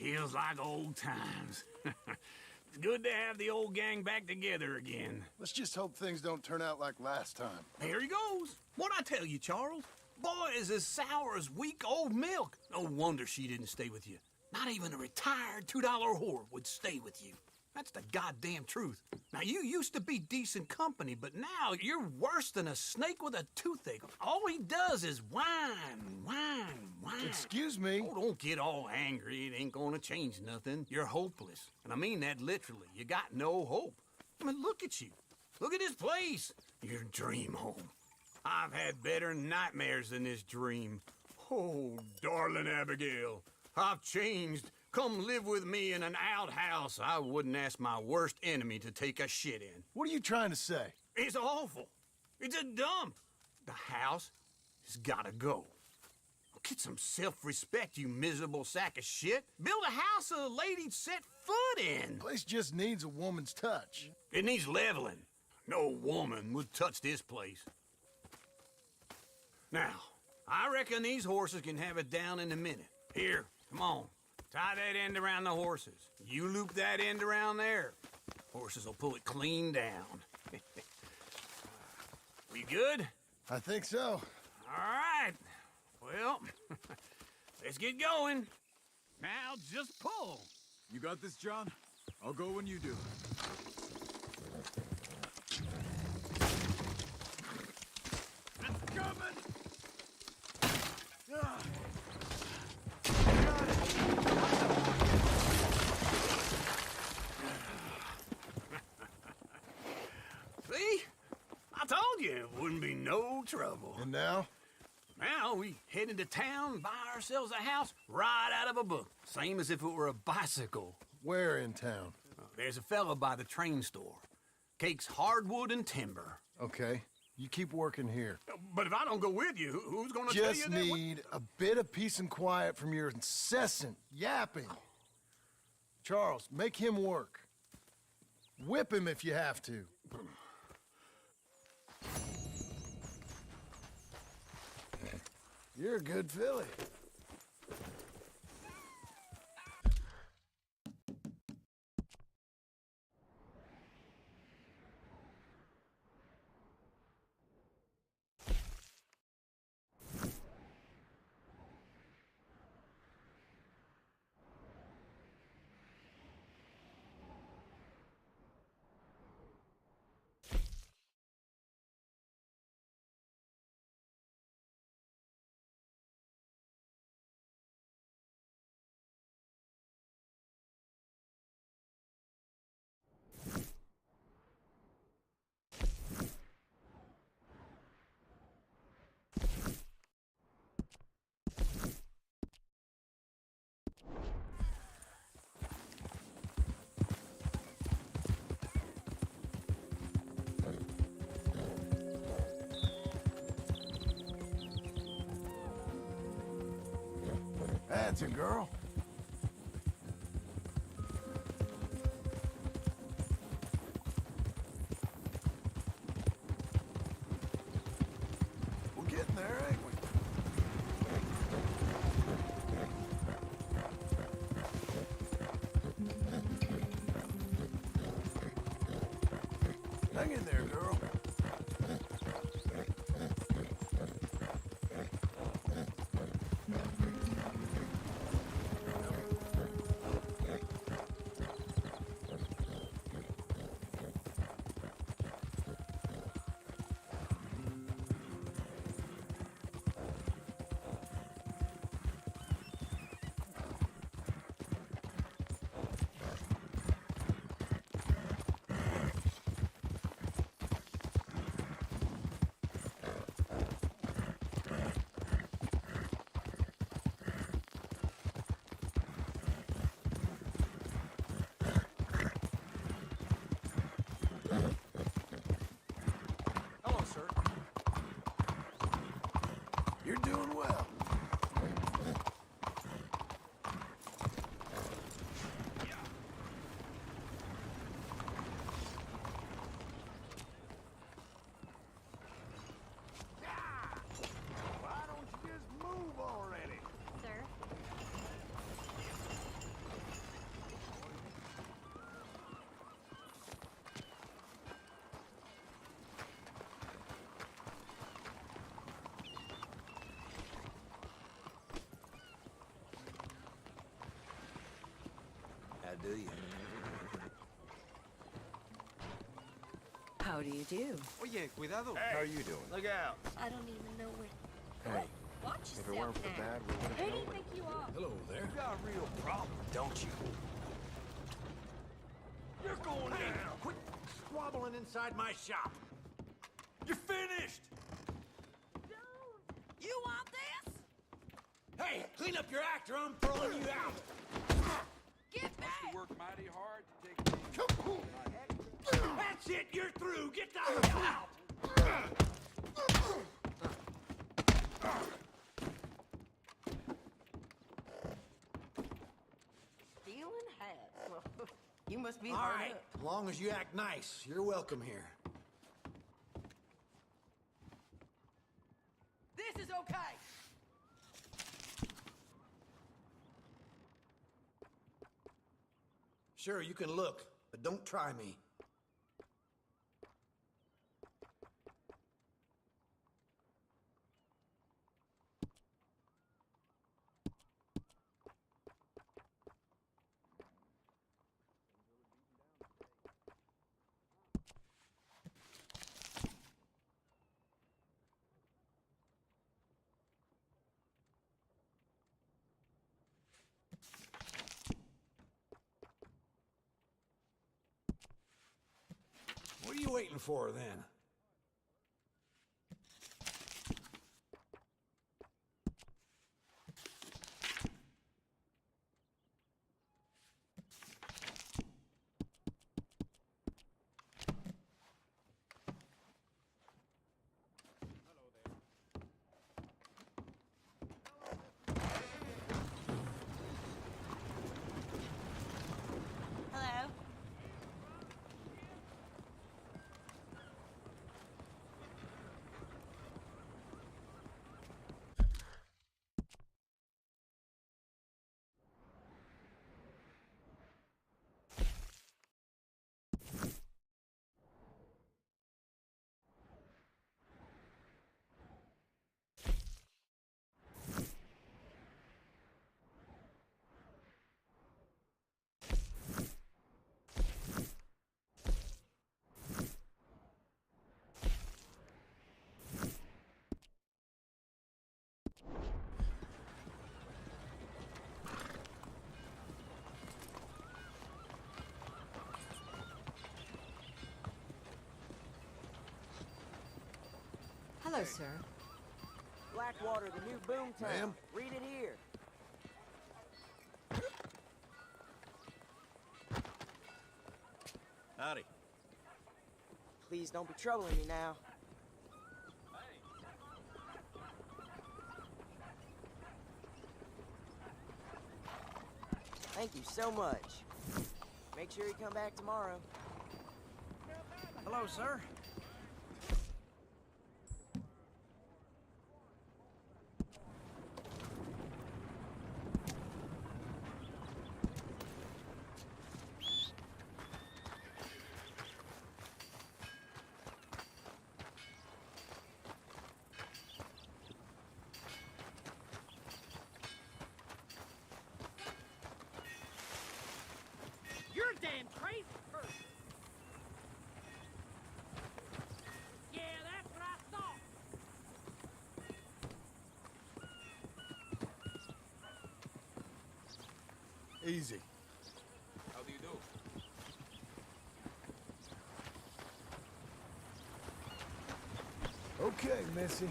Feels like old times. It's good to have the old gang back together again. Let's just hope things don't turn out like last time. Here he goes. What'd I tell you, Charles? Boy is as sour as week-old milk. No wonder she didn't stay with you. Not even a retired $2 whore would stay with you. That's the goddamn truth. Now, you used to be decent company, but now you're worse than a snake with a toothache. All he does is whine. Excuse me? Oh, don't get all angry. It ain't gonna change nothing. You're hopeless. And I mean that literally. You got no hope. I mean, look at you. Look at this place. Your dream home. I've had better nightmares than this dream. Oh, darling Abigail, I've changed. Come live with me in an outhouse I wouldn't ask my worst enemy to take a shit in. What are you trying to say? It's awful. It's a dump. The house has gotta go. Get some self-respect, you miserable sack of shit. Build a house a lady'd set foot in. Place just needs a woman's touch. It needs leveling. No woman would touch this place. Now, I reckon these horses can have it down in a minute. Here, come on. Tie that end around the horses. You loop that end around there. Horses will pull it clean down. We good? I think so. All right. Well, let's get going. Now just pull. You got this, John? I'll go when you do. It's coming! Ah. Got it! See? I told you it wouldn't be no trouble. And now? Now we head into town, buy ourselves a house right out of a book. Same as if it were a bicycle. Where in town? There's a fella by the train store. Cakes hardwood and timber. Okay. You keep working here. But if I don't go with you, who's gonna tell you Just that? need a bit of peace and quiet from your incessant yapping. Charles, make him work. Whip him if you have to. You're a good filly. That's a girl. We're getting there, ain't we? Hang in there, girl. do you? How do you do? Oye, cuidado. How are you doing? Look out. I don't even know where. Hey, Watch if yourself it weren't for now. Dad, we would Who have do you known. think you are? Hello there. You got a real problem, don't you? You're going down. Quit squabbling inside my shop. You're finished. You want this? Hey, clean up your act or I'm throwing you out. Get back! Work mighty hard to take That's it. You're through. Get the hell out. Stealing hats. Well, you must be All hard right. up. As long as you act nice, you're welcome here. This is okay. Sure, you can look, but don't try me. What are you waiting for, then? Hello? Hello, sir. Blackwater, the new boomtown. Ma'am? Read it here. Howdy. Please don't be troubling me now. Thank you so much. Make sure you come back tomorrow. Hello, sir. You're a damn crazy person. Yeah, that's what I thought. Easy. How do you do? Okay, Missy.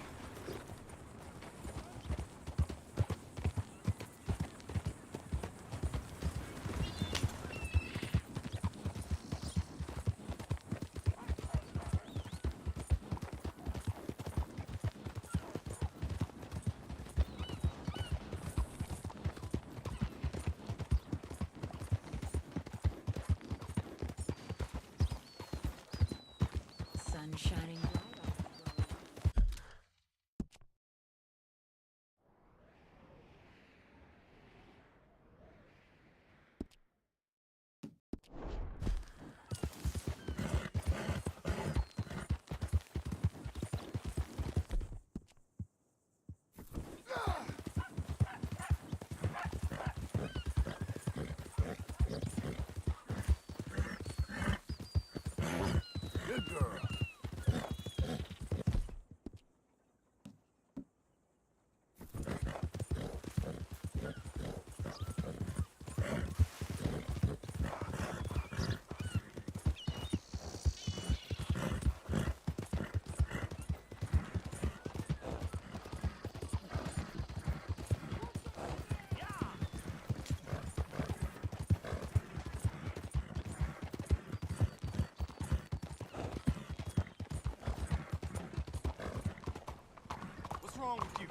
Sun shining bright on the road. wrong with you?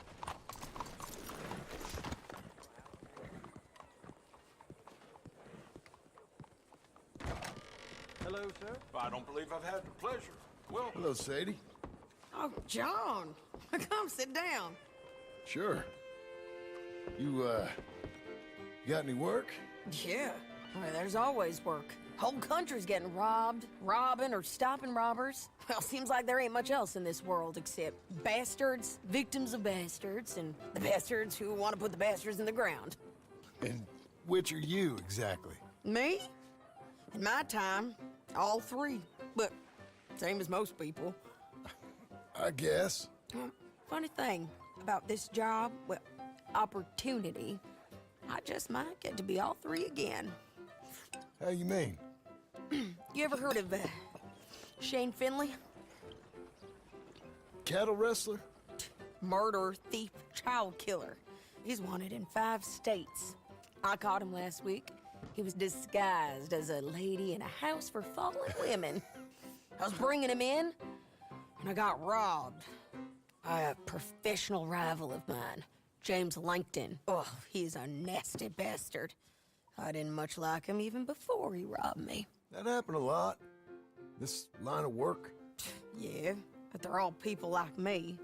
Hello, sir. I don't believe I've had the pleasure. Well, Hello, Sadie. Oh, John. Come sit down. Sure. You got any work? Yeah. Well, there's always work. Whole country's getting robbed, robbing, or stopping robbers. Well, seems like there ain't much else in this world except bastards, victims of bastards, and the bastards who want to put the bastards in the ground. And which are you, exactly? Me? In my time, all three. But same as most people. I guess. Funny thing about this job, well, opportunity, I just might get to be all three again. How you mean? You ever heard of Shane Finley? Cattle wrestler? Murderer, thief, child killer. He's wanted in 5 states. I caught him last week. He was disguised as a lady in a house for fallen women. I was bringing him in, and I got robbed by a professional rival of mine, James Langton. Oh, he's a nasty bastard. I didn't much like him even before he robbed me. That happened a lot. This line of work. Yeah, but they're all people like me.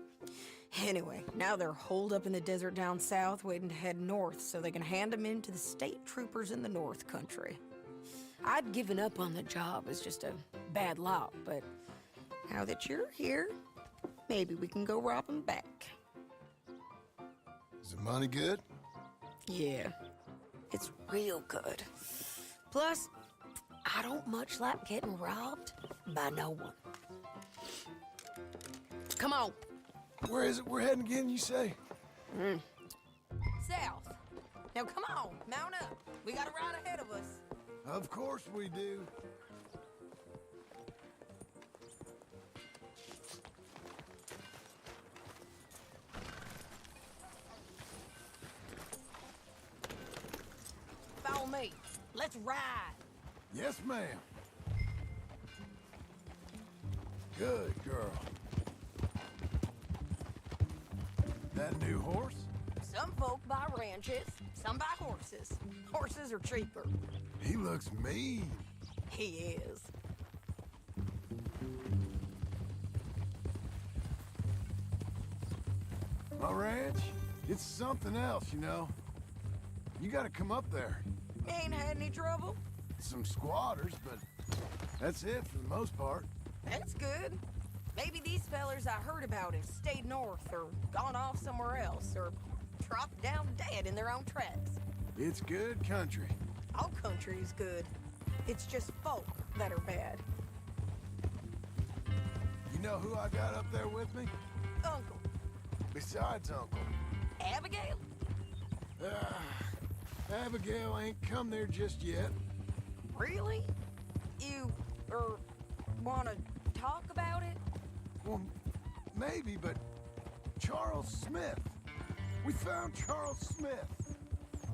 Anyway, now they're holed up in the desert down south, waiting to head north so they can hand them in to the state troopers in the north country. I'd given up on the job as just a bad lot, but now that you're here, maybe we can go rob them back. Is the money good? Yeah, it's real good. Plus, I don't much like getting robbed by no one. Come on. Where is it we're heading again, you say? South. Now come on, mount up. We got a ride ahead of us. Of course we do. Follow me. Let's ride. Yes, ma'am. Good girl. That new horse? Some folk buy ranches, some buy horses. Horses are cheaper. He looks mean. He is. My ranch, it's something else, you know. You gotta come up there. Ain't had any trouble? Some squatters, but that's it for the most part. That's good. Maybe these fellers I heard about have stayed north or gone off somewhere else or dropped down dead in their own tracks. It's good country. All country is good. It's just folk that are bad. You know who I got up there with me? Uncle. Besides Uncle. Abigail? Abigail ain't come there just yet. Really? You, wanna talk about it? Well, maybe, but Charles Smith. We found Charles Smith.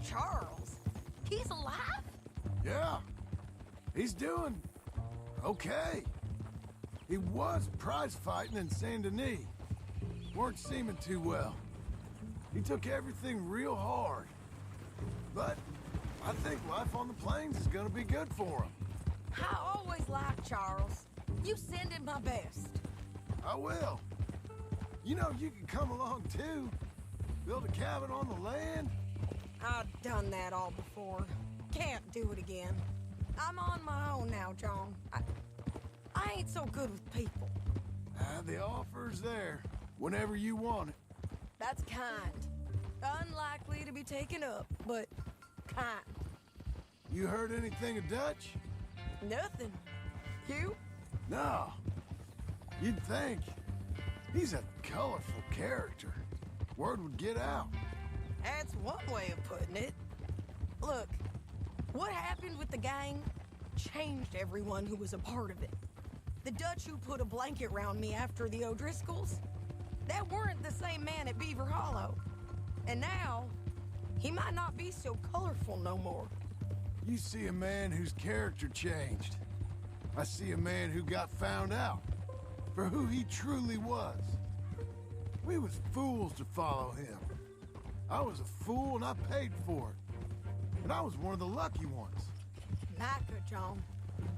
Charles? He's alive? Yeah. He's doing okay. He was prize fighting in Saint Denis. Weren't seeming too well. He took everything real hard. But I think life on the plains is gonna be good for him. I always liked Charles. You send him my best. I will. You know, you can come along too. Build a cabin on the land. I've done that all before. Can't do it again. I'm on my own now, John. I ain't so good with people. The offer's there whenever you want it. That's kind. Unlikely to be taken up, but kind. You heard anything of Dutch? Nothing. You? No. You'd think. He's a colorful character. Word would get out. That's one way of putting it. Look, what happened with the gang changed everyone who was a part of it. The Dutch who put a blanket round me after the O'Driscolls, that weren't the same man at Beaver Hollow. And now, he might not be so colorful no more. You see a man whose character changed. I see a man who got found out for who he truly was. We was fools to follow him. I was a fool and I paid for it. And I was one of the lucky ones. Micah, John.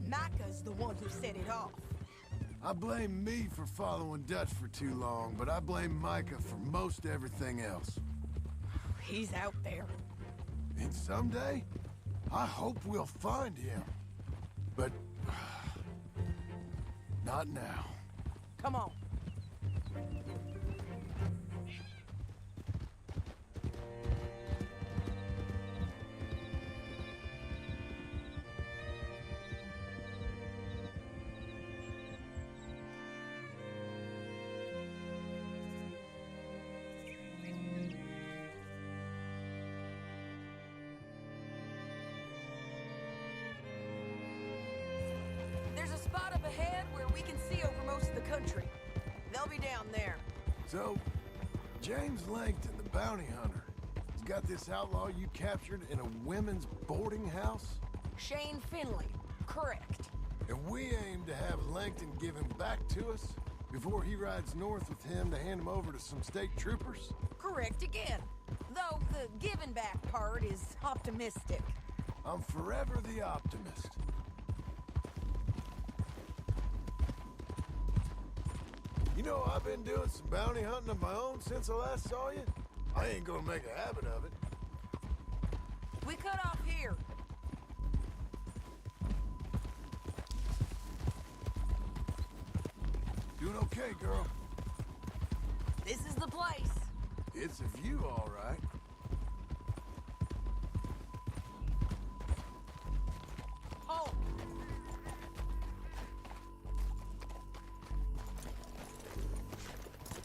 Micah's the one who set it off. I blame me for following Dutch for too long, but I blame Micah for most everything else. He's out there. And someday, I hope we'll find him. But... not now. Come on. There's a spot up ahead where we can see over most of the country. They'll be down there. So, James Langton, the bounty hunter, has got this outlaw you captured in a women's boarding house? Shane Finley. Correct. And we aim to have Langton give him back to us before he rides north with him to hand him over to some state troopers? Correct again. Though the giving back part is optimistic. I'm forever the optimist. You know, I've been doing some bounty hunting of my own since I last saw you. I ain't gonna make a habit of it. We cut off here. Doing okay, girl. This is the place. It's a view, all right. Oh.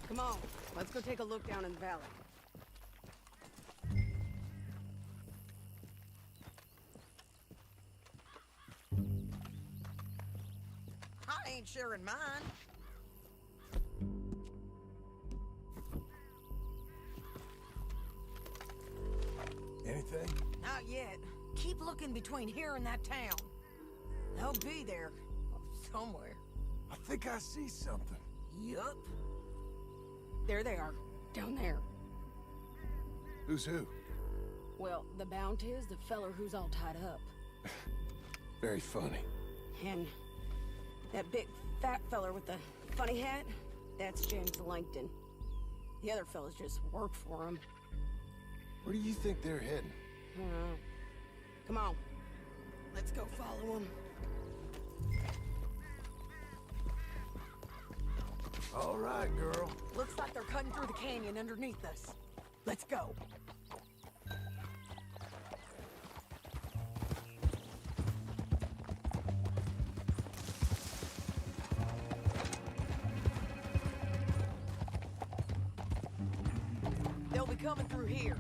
Come on, let's go take a look down in the valley. I ain't sharing mine. Anything? Not yet. Keep looking between here and that town. They'll be there. Somewhere. I think I see something. Yup. There they are. Down there. Who's who? Well, the Bounty is the feller who's all tied up. Very funny. And that big fat feller with the funny hat, that's James Langton. The other fellas just work for him. Where do you think they're heading? Come on. Let's go follow him. All right, girl. Looks like they're cutting through the canyon underneath us. Let's go. They'll be coming through here.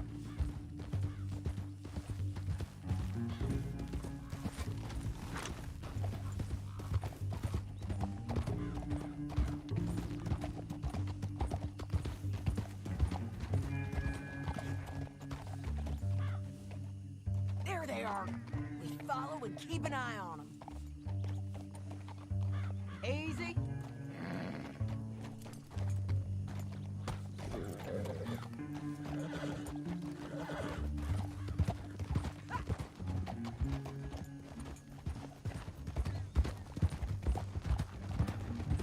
There they are. We follow and keep an eye on them. Easy.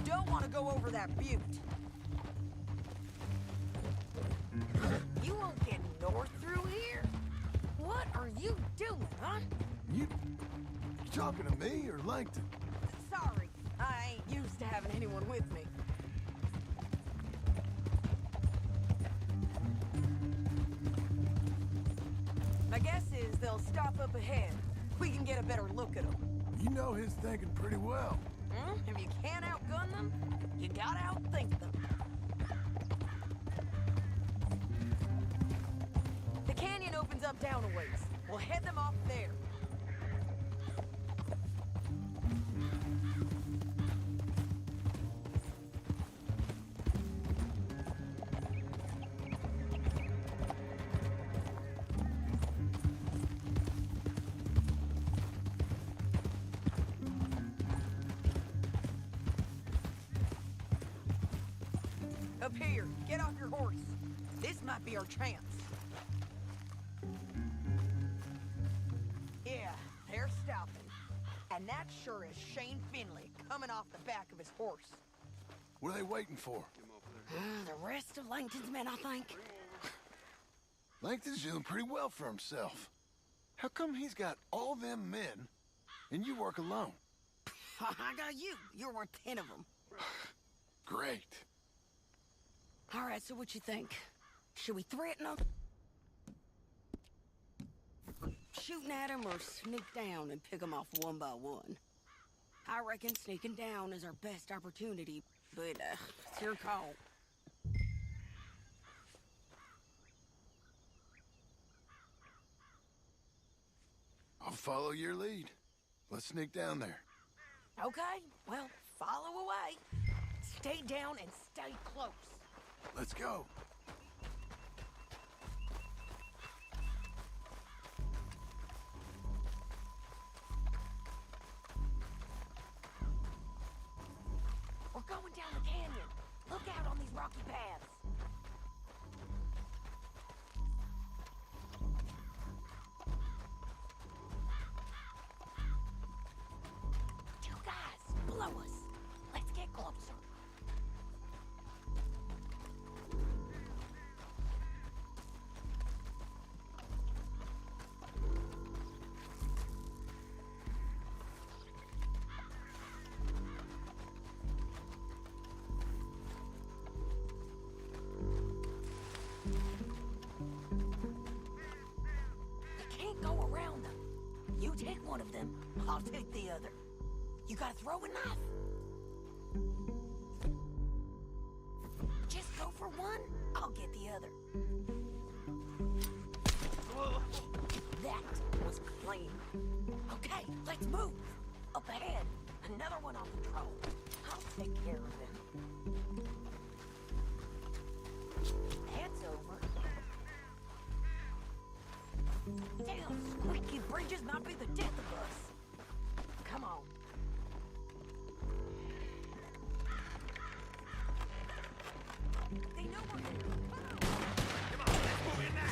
Don't want to go over that butte. You won't get north through here? What are you doing, huh? You talking to me or Langton? Sorry, I ain't used to having anyone with me. My guess is they'll stop up ahead. We can get a better look at them. You know his thinking pretty well. If you can't outgun them, you gotta outthink them. The canyon opens up down a ways. We'll head them off there. Up here, get off your horse. This might be our chance. Yeah, they're stopping. And that sure is Shane Finley coming off the back of his horse. What are they waiting for? The rest of Langton's men, I think. Langton's doing pretty well for himself. How come he's got all them men, and you work alone? I got you. You're worth 10 of them. Great. All right, so what you think? Should we threaten them? Shooting at them or sneak down and pick them off one by one? I reckon sneaking down is our best opportunity, but it's your call. I'll follow your lead. Let's sneak down there. Okay, well, follow away. Stay down and stay close. Let's go. We're going down the canyon. Look out on these rocky paths. Two guys below us. Let's get closer. Go around them. You take one of them, I'll take the other. You gotta throw a knife. Just go for one, I'll get the other. That was clean. Okay, let's move. Up ahead, another one on patrol. I'll take care of him. Head's over. Damn, squeaky bridges might be the death of us. Come on. They know we're here. Come on, let's move in there.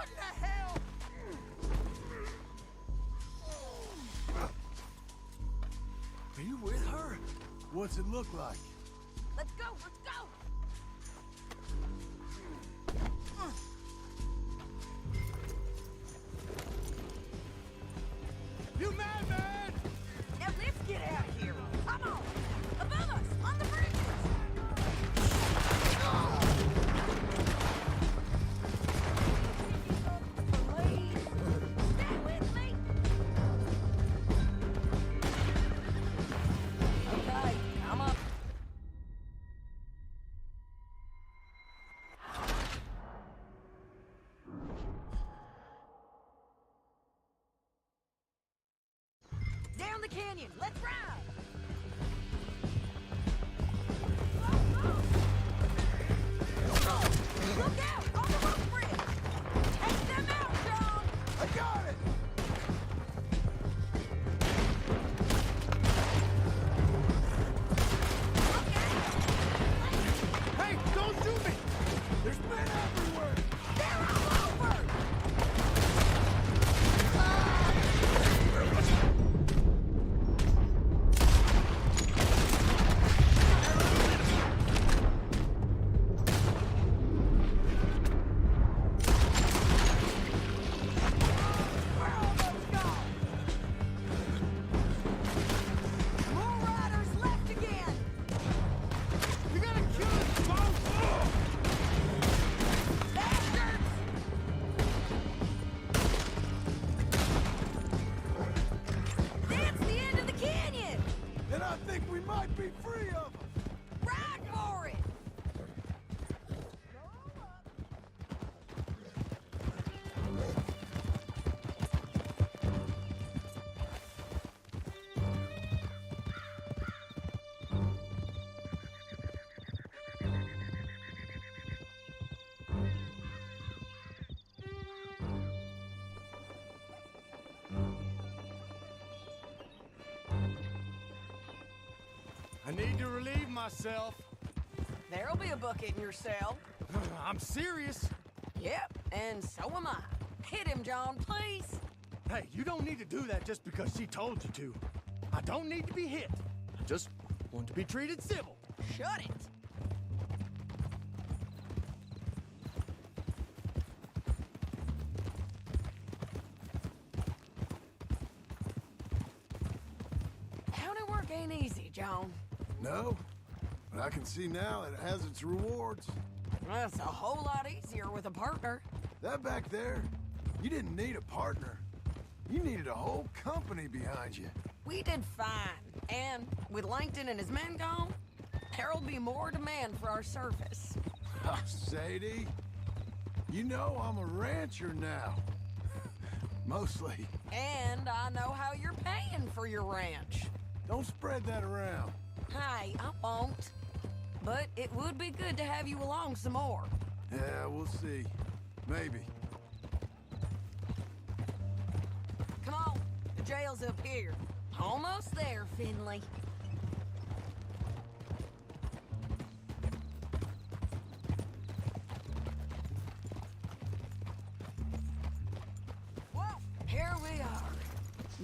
What the hell? Are you with her? What's it look like? Let's go, let's go! You mad, man? Now let's get out of here. Come on! Above us, on the bridges! Please, stay with me! Okay, come up. Down the canyon, let's ride! Look out! On the roof bridge! Take them out, John! I got it! Hey, don't shoot me! There's men everywhere! They're all over! We're almost gone! More riders left again! You gotta kill us, both! Bastards! That's the end of the canyon! Then I think we might be free of them! Ride for it! I need to relieve myself. There'll be a bucket in your cell. I'm serious. Yep, and so am I. Hit him, John, please. Hey, you don't need to do that just because she told you to. I don't need to be hit. I just want to be treated civil. Shut it. County work ain't easy, John. No, but I can see now it has its rewards. Well, it's a whole lot easier with a partner. That back there, you didn't need a partner. You needed a whole company behind you. We did fine. And with Langton and his men gone, there'll be more demand for our service. Sadie, you know I'm a rancher now. Mostly. And I know how you're paying for your ranch. Don't spread that around. Hey, I won't. But it would be good to have you along some more. Yeah, we'll see. Maybe. Come on, the jail's up here. Almost there, Finley. Well, here we are.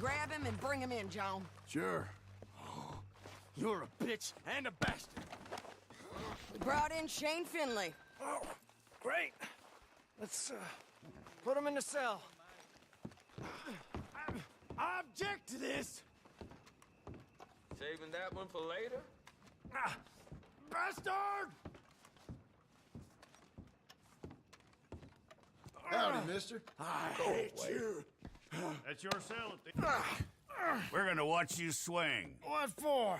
Grab him and bring him in, John. Sure. You're a bitch and a bastard. We brought in Shane Finley. Oh, great. Let's put him in the cell. I object to this. Saving that one for later? Bastard! Howdy, mister. I hate you. That's your cell. We're gonna watch you swing. What for?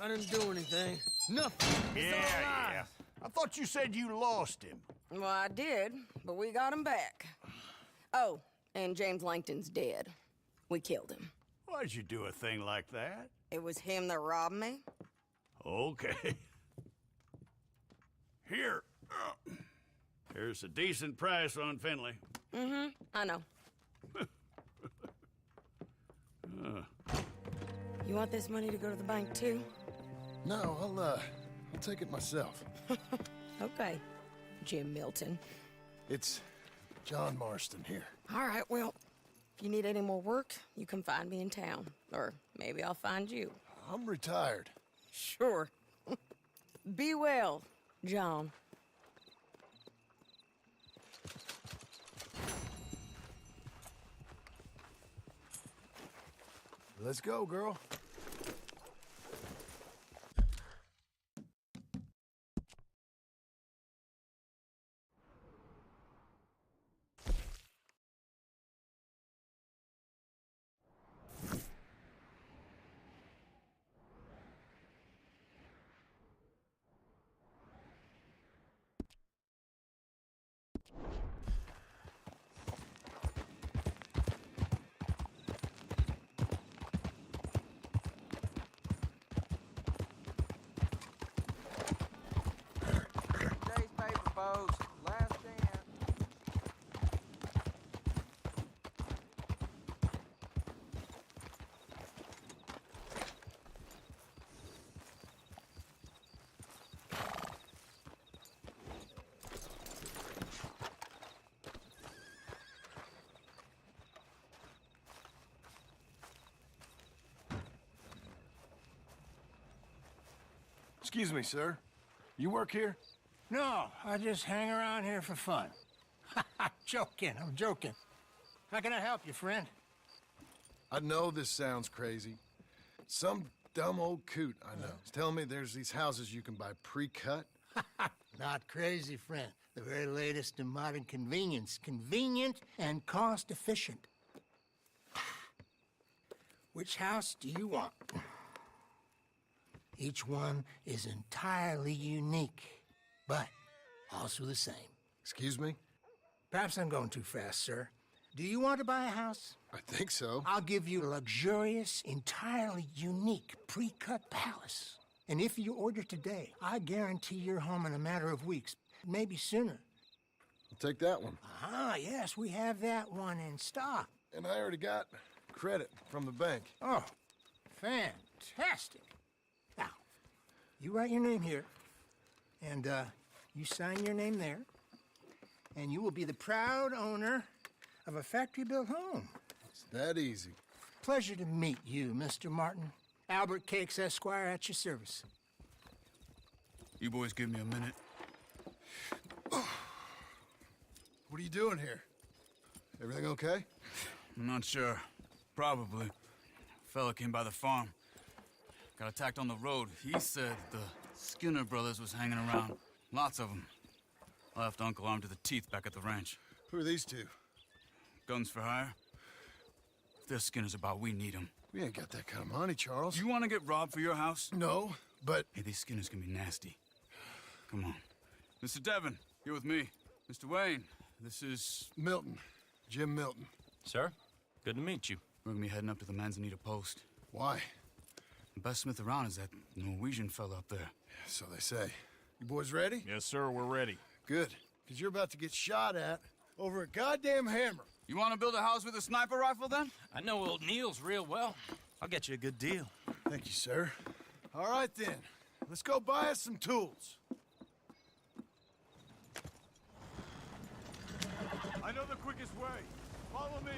I didn't do anything. Nothing. It's all lies. I thought you said you lost him. Well, I did, but we got him back. Oh, and James Langton's dead. We killed him. Why'd you do a thing like that? It was him that robbed me. Okay. Here. Here's a decent price on Finley. Mm-hmm, I know. You want this money to go to the bank, too? No, I'll take it myself. Okay, Jim Milton. It's John Marston here. All right, well, if you need any more work, you can find me in town. Or maybe I'll find you. I'm retired. Sure. Be well, John. Let's go, girl. Today's paper, folks. Last chance. Excuse me, sir. You work here? No, I just hang around here for fun. I'm joking. How can I help you, friend? I know this sounds crazy. Some dumb old coot I know is telling me there's these houses you can buy pre-cut. Not crazy, friend. The very latest in modern convenience. Convenient and cost-efficient. Which house do you want? Each one is entirely unique, but also the same. Excuse me? Perhaps I'm going too fast, sir. Do you want to buy a house? I think so. I'll give you a luxurious, entirely unique pre-cut palace. And if you order today, I guarantee you're home in a matter of weeks, maybe sooner. I'll take that one. Ah, yes, we have that one in stock. And I already got credit from the bank. Oh, fantastic. Now, you write your name here, and you sign your name there, and you will be the proud owner of a factory-built home. It's that easy. Pleasure to meet you, Mr. Martin. Albert Cakes, Esquire, at your service. You boys give me a minute. What are you doing here? Everything okay? I'm not sure. Probably. Fella came by the farm. Got attacked on the road. He said the Skinner brothers was hanging around. Lots of them. Left Uncle armed to the teeth back at the ranch. Who are these two? Guns for hire. If they're Skinner's about, we need them. We ain't got that kind of money, Charles. You want to get robbed for your house? No, but... Hey, these Skinners can be nasty. Come on. Mr. Devon, you're with me. Mr. Wayne, this is... Milton. Jim Milton. Sir, good to meet you. We're gonna be heading up to the Manzanita post. Why? The best smith around is that Norwegian fella up there. So they say. You boys ready? Yes, sir, we're ready. Good. Because you're about to get shot at over a goddamn hammer. You want to build a house with a sniper rifle, then? I know old Neil's real well. I'll get you a good deal. Thank you, sir. All right, then. Let's go buy us some tools. I know the quickest way. Follow me.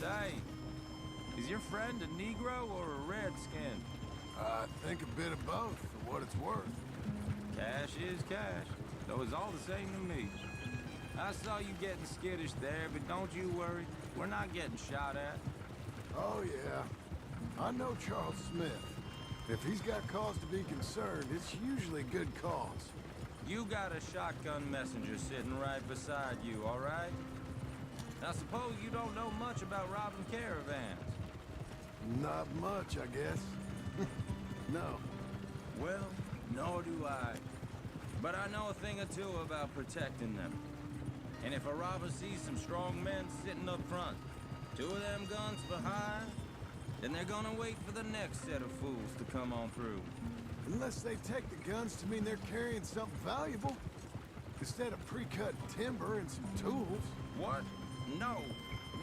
Say, is your friend a Negro or a Redskin? I think a bit of both, for what it's worth. Cash is cash, though it's all the same to me. I saw you getting skittish there, but don't you worry. We're not getting shot at. Oh, yeah. I know Charles Smith. If he's got cause to be concerned, it's usually good cause. You got a shotgun messenger sitting right beside you, all right? I suppose you don't know much about robbing caravans. Not much, I guess. No. Well, nor do I. But I know a thing or two about protecting them. And if a robber sees some strong men sitting up front, 2 of them guns for hire, then they're gonna wait for the next set of fools to come on through. Unless they take the guns to mean they're carrying something valuable. Instead of pre-cut timber and some tools. What? No.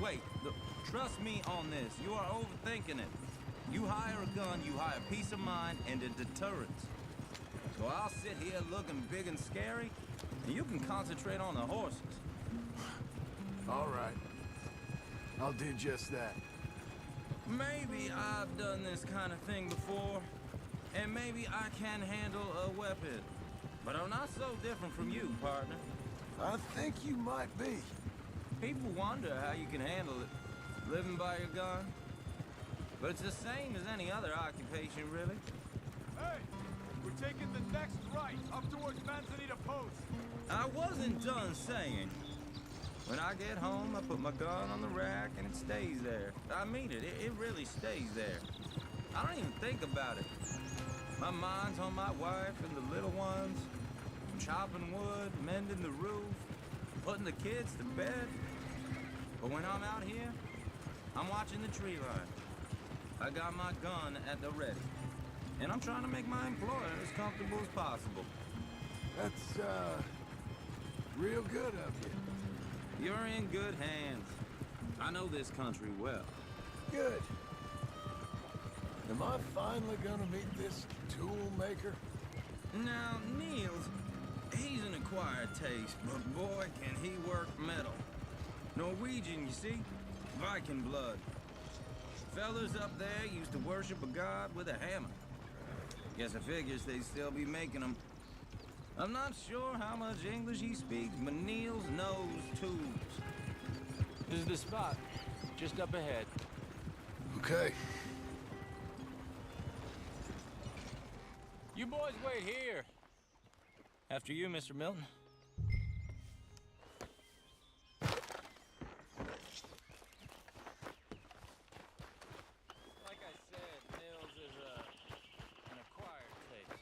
Wait, Trust me on this. You are overthinking it. You hire a gun, you hire peace of mind and a deterrence. So I'll sit here looking big and scary, and you can concentrate on the horses. All right. I'll do just that. Maybe I've done this kind of thing before, and maybe I can handle a weapon. But I'm not so different from you, partner. I think you might be. People wonder how you can handle it, living by your gun. But it's the same as any other occupation, really. Hey, we're taking the next right, up towards Manzanita Post. I wasn't done saying. When I get home, I put my gun on the rack and it stays there. I mean it, it really stays there. I don't even think about it. My mind's on my wife and the little ones. I'm chopping wood, mending the roof, putting the kids to bed. But when I'm out here, I'm watching the tree line. I got my gun at the ready. And I'm trying to make my employer as comfortable as possible. That's, real good of you. You're in good hands. I know this country well. Good. Am I finally gonna meet this tool maker? Now, Niels, he's an acquired taste, but boy, can he work metal. Norwegian, you see? Viking blood. Fellas up there used to worship a god with a hammer. Guess I figures they'd still be making them. I'm not sure how much English he speaks, but Niels knows tools. This is the spot, just up ahead. Okay. You boys wait here. After you, Mr. Milton. Like I said, Nils is an acquired taste.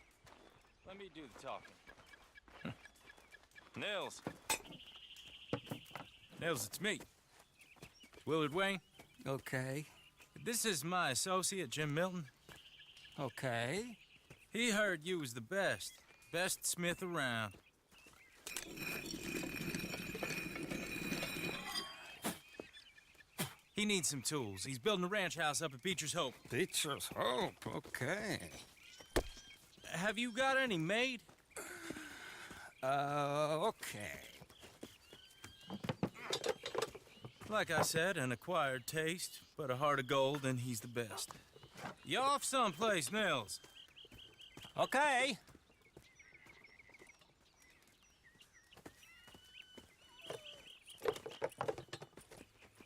Let me do the talking. Nils. Nils, it's me. Willard Wayne. Okay. This is my associate, Jim Milton. Okay. He heard you was the best. Best smith around. He needs some tools. He's building a ranch house up at Beecher's Hope. Beecher's Hope, okay. Have you got any made? Okay. Like I said, an acquired taste, but a heart of gold, and he's the best. You off someplace, Nils? Okay.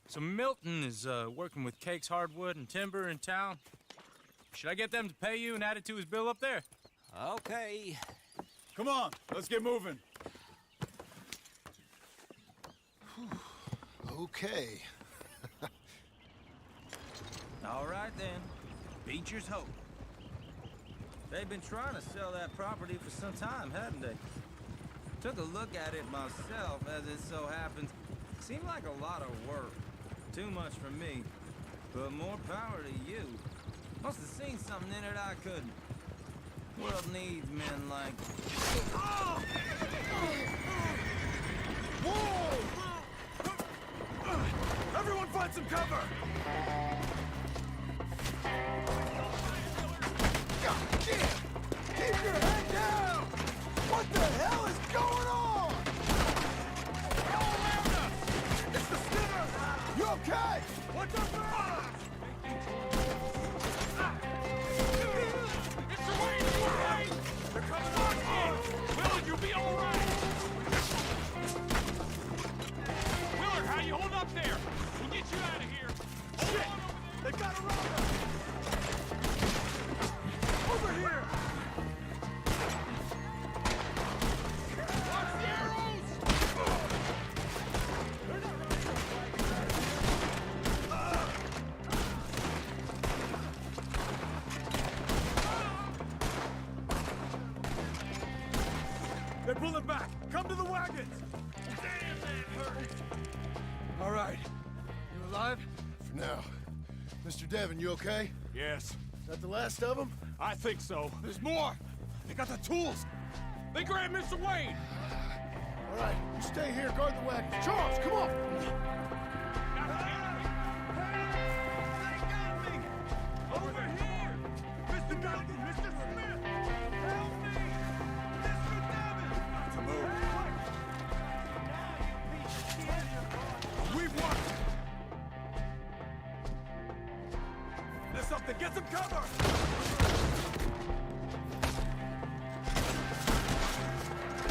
So Milton is working with Cake's Hardwood and Timber in town. Should I get them to pay you and add it to his bill up there? Okay. Come on, let's get moving. Okay. All right, then. Beecher's Hope. They've been trying to sell that property for some time, hadn't they? Took a look at it myself, as it so happens. Seemed like a lot of work. Too much for me. But more power to you. Must have seen something in it I couldn't. World needs men like... Whoa! Everyone find some cover! God damn! Keep your head down! What the hell is going on? All around us! It's the Skinner! You okay? What the fuck? It's the way you were right! They're coming on in! Willard, you'll be all right! Willard, how you hold up there? We'll get you out of here! Shit! They've got a robber! Over here! Watch the arrows! They're not They're pulling back! Come to the wagons! Damn, that hurt! All right. You alive? For now. Mr. Devon, you okay? Yes, Is that the last of them? I think so. There's more! They got the tools! They grabbed Mr. Wayne! All right, you stay here, guard the wagon. Charles, come on! Hey! some cover!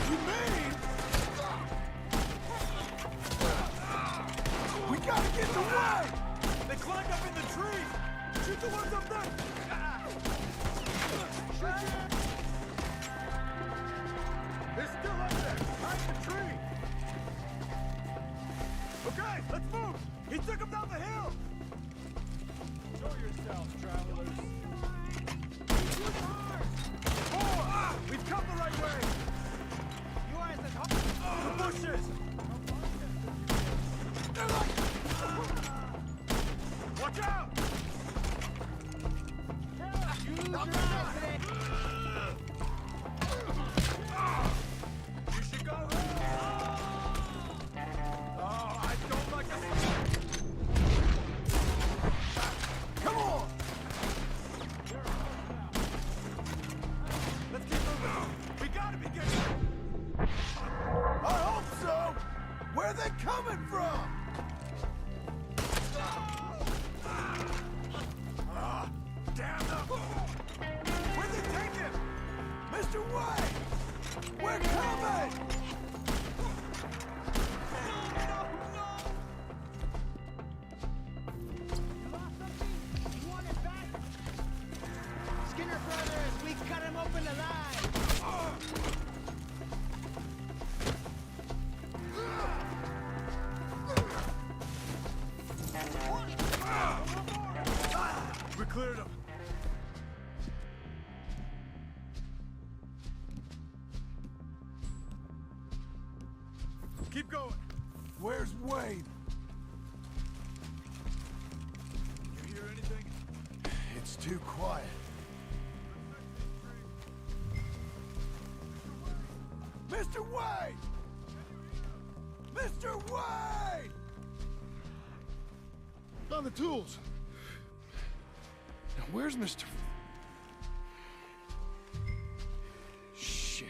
You mean? We gotta get in the way! They climbed up in the tree! Shoot the ones up there! They're still up there, behind the tree! Okay, let's move! He took him down the hill! Show yourselves, travelers. Four! We've come the right way! You are at the top of the bushes! They're like... Watch out! You should go. Oh, I don't like this. Come on! Let's keep moving. We gotta be getting. I hope so. Where are they coming from? Damn them! Where'd they take him? Mr. White! We're coming! You want it back? Skinner Brothers, we cut him open alive! We cleared him. Keep going. Where's Wade? You hear anything? It's too quiet. Mr. Wade! Mr. Wade! On the tools. Now, where's Mr. Shit.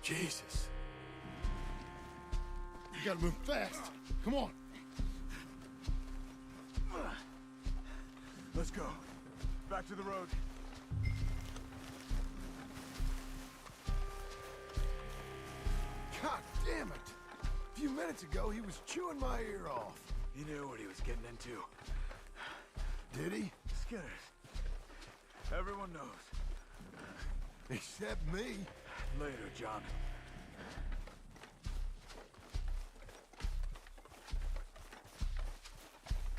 Jesus. You gotta move fast. Come on. Let's go. Back to the road. God damn it! A few minutes ago, he was chewing my ear off. He knew what he was getting into. Did he? Skinners. Everyone knows. Except me. Later, John.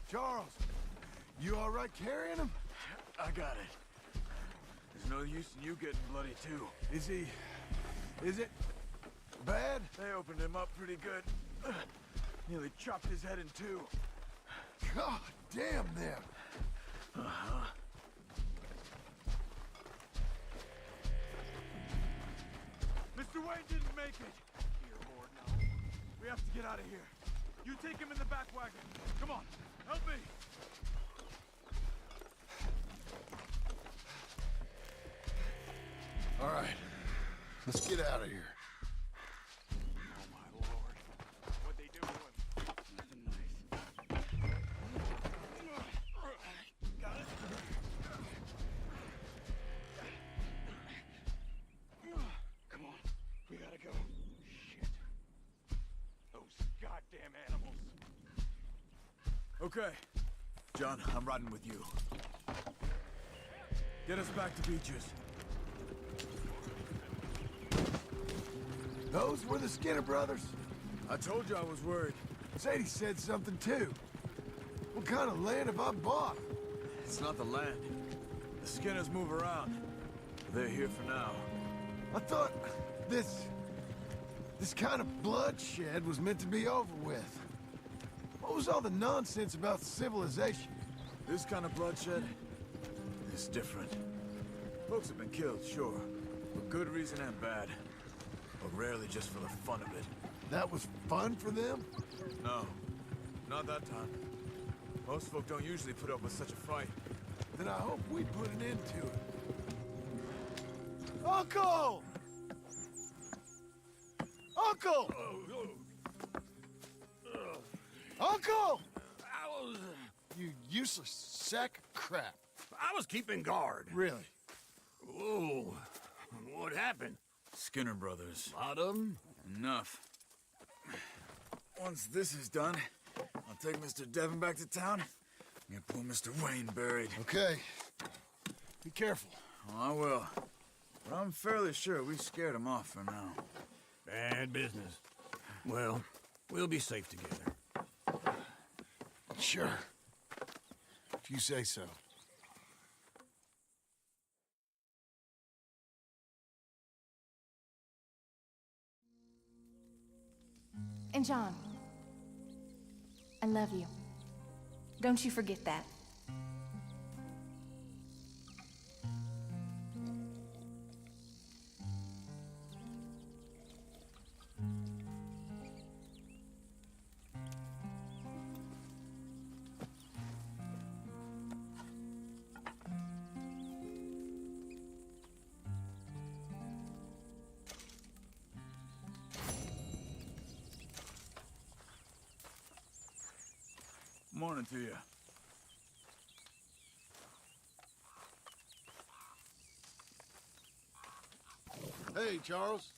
Charles, you all right carrying him? I got it. There's no use in you getting bloody, too. Is he... is it... bad? They opened him up pretty good. Nearly chopped his head in two. God damn them! Uh-huh. Mr. Wayne didn't make it! Here, Lord, no. We have to get out of here. You take him in the back wagon. Come on, help me! All right, let's get out of here. Oh, my Lord. What'd they do to him? Nothing nice. Got it? Come on. We gotta go. Shit. Those goddamn animals. Okay. John, I'm riding with you. Get us back to Beaches. Those were the Skinner brothers? I told you I was worried. Sadie said something too. What kind of land have I bought? It's not the land. The Skinners move around. They're here for now. I thought this kind of bloodshed was meant to be over with. What was all the nonsense about civilization? This kind of bloodshed is different. Folks have been killed, sure. For good reason and bad. But rarely just for the fun of it. That was fun for them? No. Not that time. Most folk don't usually put up with such a fight. Then I hope we put an end to it. Uncle! Uncle! Uncle! You useless sack of crap. I was keeping guard. Really? Whoa. What happened? Skinner Brothers. Lot of them? Enough. Once this is done, I'll take Mr. Devon back to town and get poor Mr. Wayne buried. Okay. Be careful. Oh, I will. But I'm fairly sure we scared him off for now. Bad business. Well, we'll be safe together. Sure. If you say so. And John, I love you. Don't you forget that. Morning to you. Hey, Charles.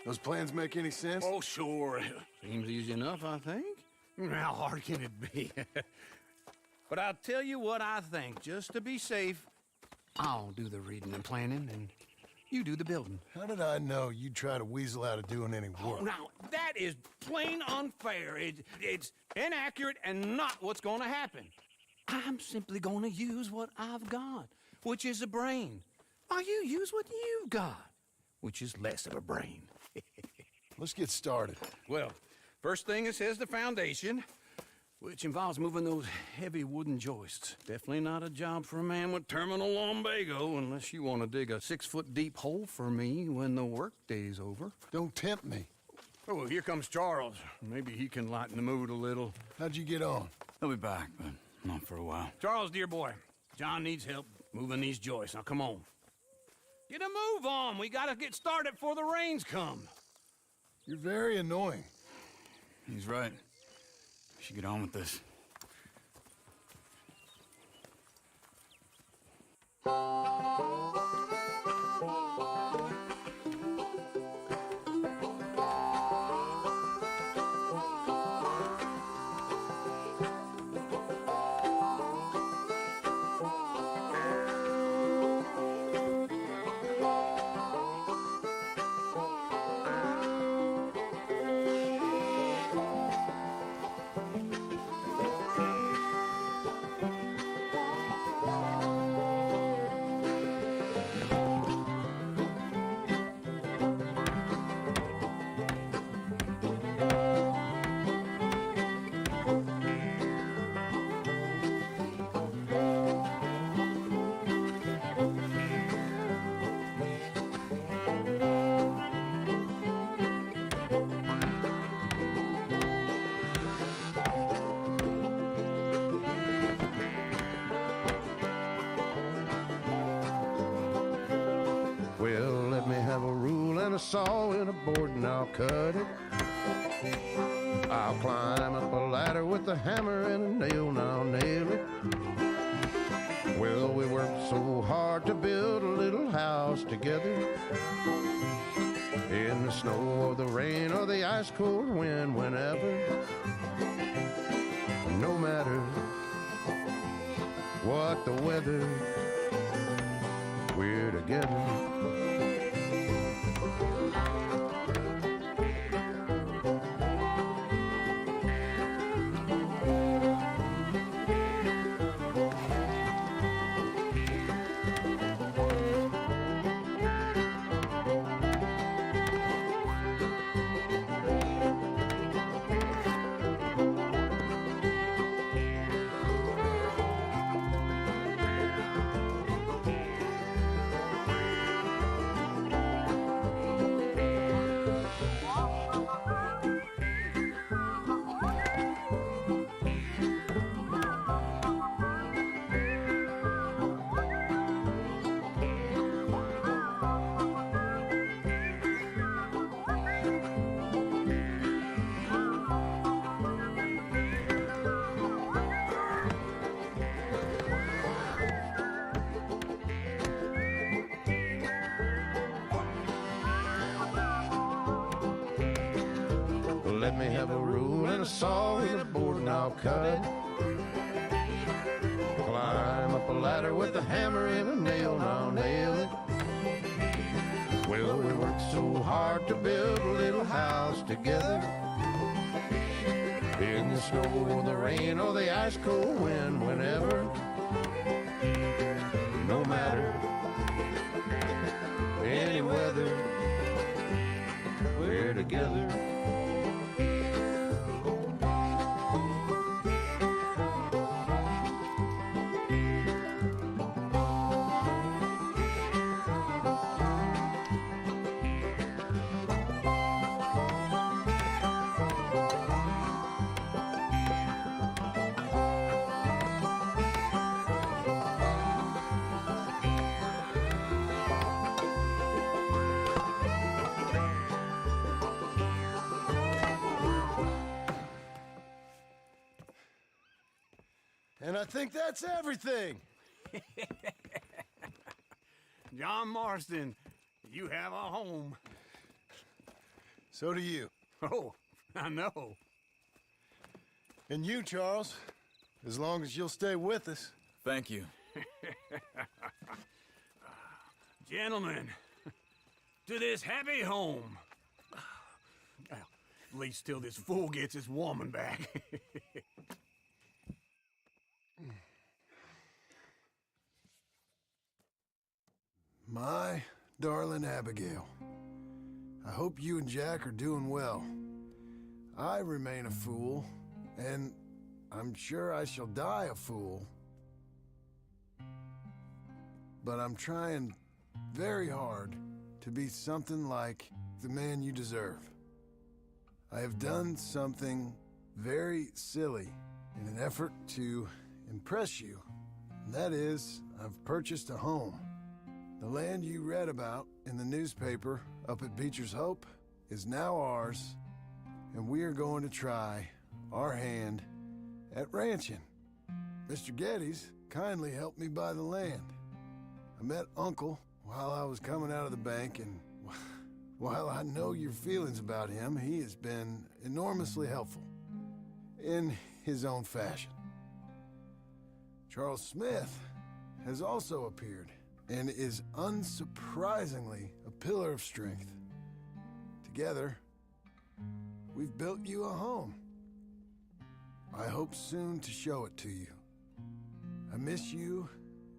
Those plans make any sense? Oh, sure. Seems easy enough, I think. How hard can it be? But I'll tell you what I think. Just to be safe, I'll do the reading and planning, and you do the building. How did I know you'd try to weasel out of doing any work? Oh, now, that is plain unfair. It's inaccurate and not what's going to happen. I'm simply going to use what I've got, which is a brain. While you use what you've got, which is less of a brain. Let's get started. Well, first thing it says the foundation, which involves moving those heavy wooden joists. Definitely not a job for a man with terminal lumbago, unless you want to dig a 6-foot deep hole for me when the workday's over. Don't tempt me. Oh, here comes Charles. Maybe he can lighten the mood a little. How'd you get on? He'll be back, but not for a while. Charles, dear boy, John needs help moving these joists. Now, come on. Get a move on. We gotta get started before the rains come. You're very annoying. He's right. We should get on with this. a saw and a board and I'll cut it. I'll climb up a ladder with a hammer and a nail and I'll nail it. Well, we worked so hard to build a little house together. In the snow or the rain or the ice cold wind, whenever. No matter what the weather, we're together. Let me have a rule and a saw and a board and I'll cut it. Climb up a ladder with a hammer and a nail and I'll nail it. Well, we worked so hard to build a little house together. In the snow or the rain or the ice cold wind, whenever. No matter any weather, we're together. And I think that's everything. John Marston, you have a home. So do you. Oh, I know. And you, Charles, as long as you'll stay with us. Thank you. Gentlemen, to this happy home. Well, at least till this fool gets his woman back. My darling Abigail, I hope you and Jack are doing well. I remain a fool, and I'm sure I shall die a fool. But I'm trying very hard to be something like the man you deserve. I have done something very silly in an effort to impress you, and that is, I've purchased a home. The land you read about in the newspaper up at Beecher's Hope is now ours, and we are going to try our hand at ranching. Mr. Geddes kindly helped me buy the land. I met Uncle while I was coming out of the bank, and while I know your feelings about him, he has been enormously helpful in his own fashion. Charles Smith has also appeared and is unsurprisingly a pillar of strength. Together, we've built you a home. I hope soon to show it to you. I miss you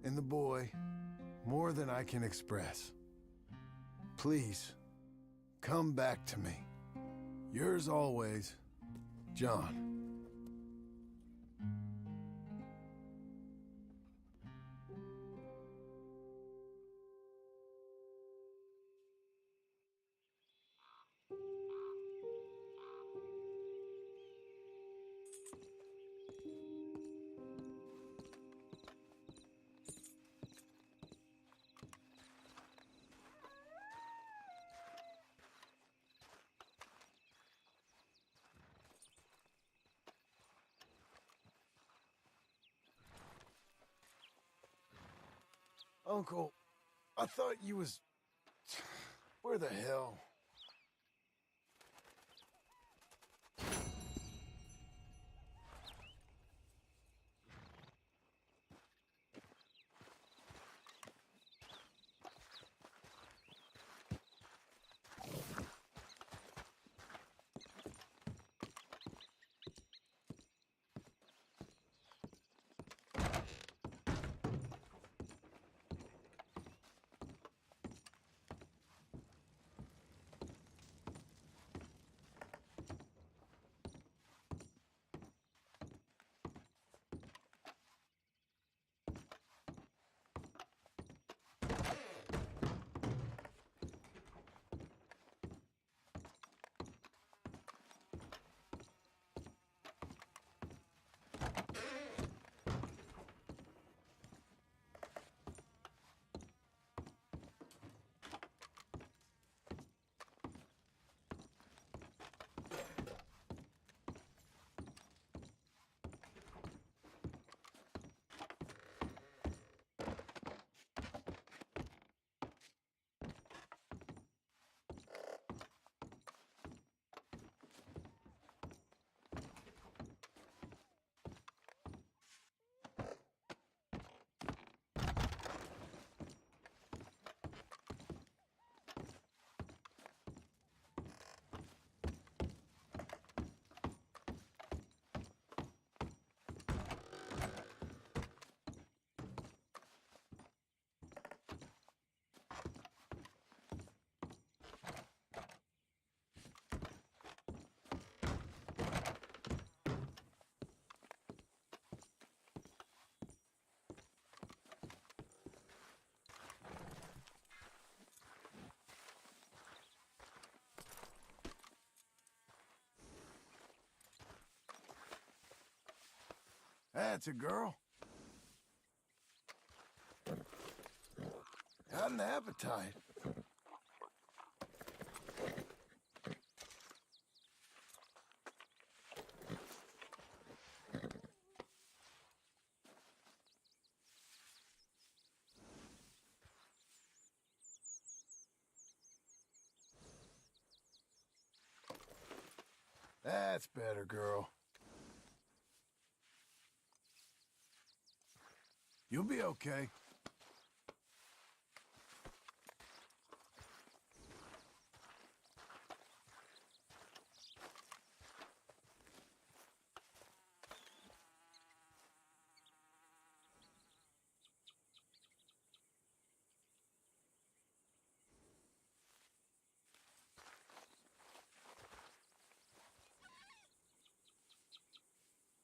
and the boy more than I can express. Please, come back to me. Yours always, John. Uncle, I thought you was... Where the hell? That's a girl. Got an appetite. That's better, girl. You'll be okay.